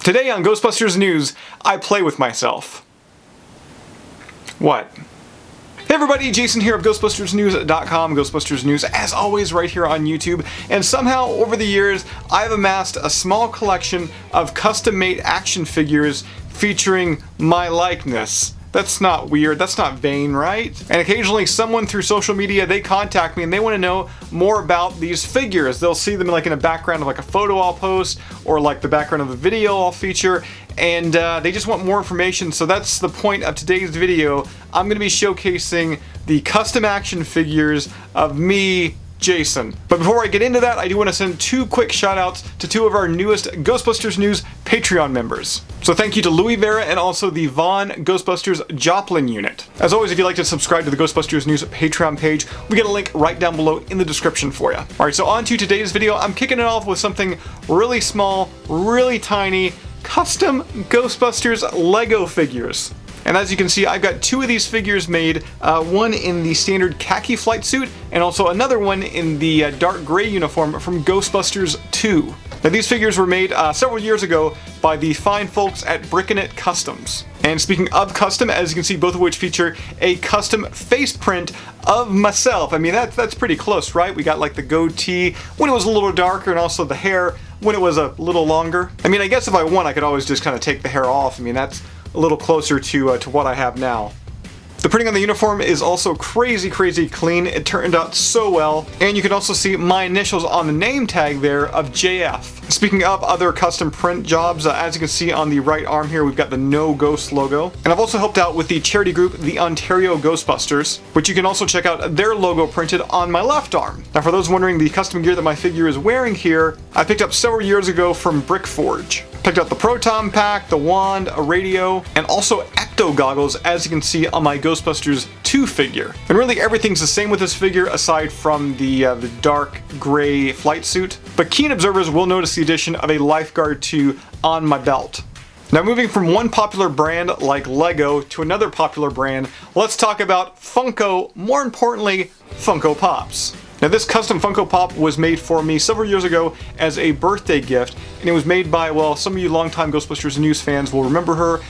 Today on Ghostbusters News, I play with myself. What? Hey everybody, Jason here of GhostbustersNews.com, Ghostbusters News, as always right here on YouTube, and somehow over the years I've amassed a small collection of custom-made action figures featuring my likeness. That's not weird, that's not vain, right? And occasionally someone through social media, they contact me and they want to know more about these figures. They'll see them like in a background of like a photo I'll post, or like the background of a video I'll feature, and they just want more information. So that's the point of today's video. I'm going to be showcasing the custom action figures of me, Jason. But before I get into that, I do want to send two quick shout outs to two of our newest Ghostbusters News Patreon members. So thank you to Louis Vera and also the Vaughn Ghostbusters Joplin unit. As always, if you'd like to subscribe to the Ghostbusters News Patreon page, we get a link right down below in the description for you. Alright, so on to today's video. I'm kicking it off with something really small, really tiny, custom Ghostbusters Lego figures. And as you can see, I've got two of these figures made, one in the standard khaki flight suit, and also another one in the dark gray uniform from Ghostbusters 2. Now these figures were made several years ago by the fine folks at Brickinet Customs. And speaking of custom, as you can see, both of which feature a custom face print of myself. I mean, that's pretty close, right? We got like the goatee when it was a little darker, and also the hair when it was a little longer. I mean, I guess if I want, I could always just kind of take the hair off. I mean, that's a little closer to what I have now. The printing on the uniform is also crazy clean. It turned out so well. And you can also see my initials on the name tag there of JF. Speaking of other custom print jobs, as you can see on the right arm here, we've got the No Ghost logo. And I've also helped out with the charity group, the Ontario Ghostbusters, which you can also check out their logo printed on my left arm. Now for those wondering, the custom gear that my figure is wearing here, I picked up several years ago from Brickforge. Picked up the proton pack, the wand, a radio, and also ecto goggles, as you can see on my Ghostbusters 2 figure. And really everything's the same with this figure aside from the dark gray flight suit. But keen observers will notice the addition of a lifeguard 2 on my belt. Now moving from one popular brand like Lego to another popular brand, let's talk about Funko, more importantly, Funko Pops. Now this custom Funko Pop was made for me several years ago as a birthday gift, and it was made by, well, some of you longtime Ghostbusters News fans will remember her,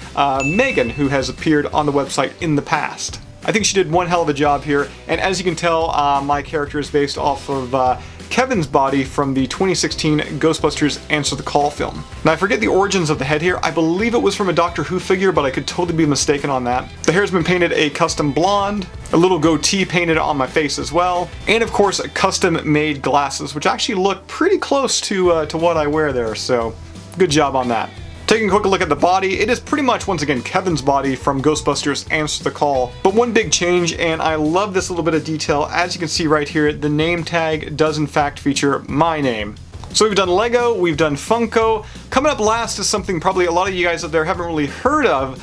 Megan, who has appeared on the website in the past. I think she did one hell of a job here, and as you can tell, my character is based off of Kevin's body from the 2016 Ghostbusters Answer the Call film. Now I forget the origins of the head here. I believe it was from a Doctor Who figure, but I could totally be mistaken on that. The hair's been painted a custom blonde, a little goatee painted on my face as well, and of course custom made glasses, which actually look pretty close to what I wear there, so good job on that. Taking a quick look at the body, it is pretty much, once again, Kevin's body from Ghostbusters Answer the Call. But one big change, and I love this little bit of detail, as you can see right here, the name tag does in fact feature my name. So we've done Lego, we've done Funko. Coming up last is something probably a lot of you guys out there haven't really heard of.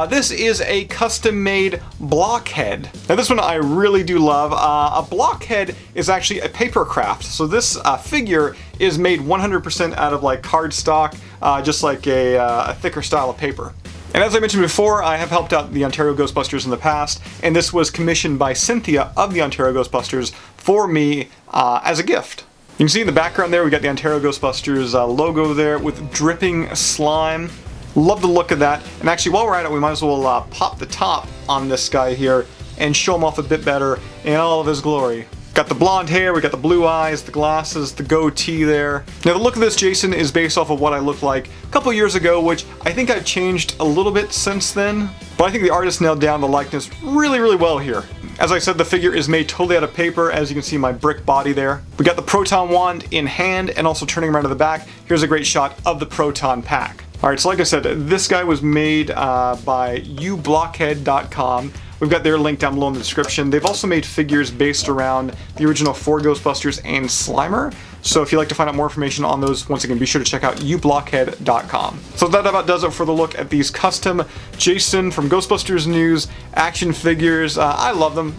This is a custom-made Blockhead. Now this one I really do love. A Blockhead is actually a papercraft. So this figure is made 100% out of like cardstock, just like a thicker style of paper. And as I mentioned before, I have helped out the Ontario Ghostbusters in the past, and this was commissioned by Cynthia of the Ontario Ghostbusters for me as a gift. You can see in the background there, we got the Ontario Ghostbusters logo there with dripping slime. Love the look of that. And actually, while we're at it, we might as well pop the top on this guy here and show him off a bit better in all of his glory. Got the blonde hair, we got the blue eyes, the glasses, the goatee there. Now the look of this Jason is based off of what I looked like a couple years ago, which I think I've changed a little bit since then. But I think the artist nailed down the likeness really well here. As I said, the figure is made totally out of paper, as you can see my brick body there. We got the proton wand in hand, and also turning around to the back, here's a great shot of the proton pack. Alright, so like I said, this guy was made by Blockhead.com. We've got their link down below in the description. They've also made figures based around the original 4 Ghostbusters and Slimer. So if you'd like to find out more information on those, once again, be sure to check out ublockhead.com. So that about does it for the look at these custom Jason from Ghostbusters News action figures. I love them.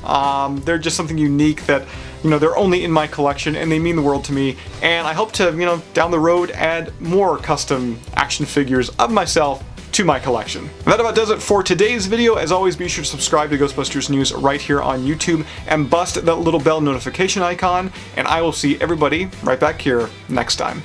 They're just something unique that, you know, they're only in my collection and they mean the world to me. And I hope to, you know, down the road add more custom action figures of myself to my collection. And that about does it for today's video. As always, be sure to subscribe to Ghostbusters News right here on YouTube and bust that little bell notification icon, and I will see everybody right back here next time.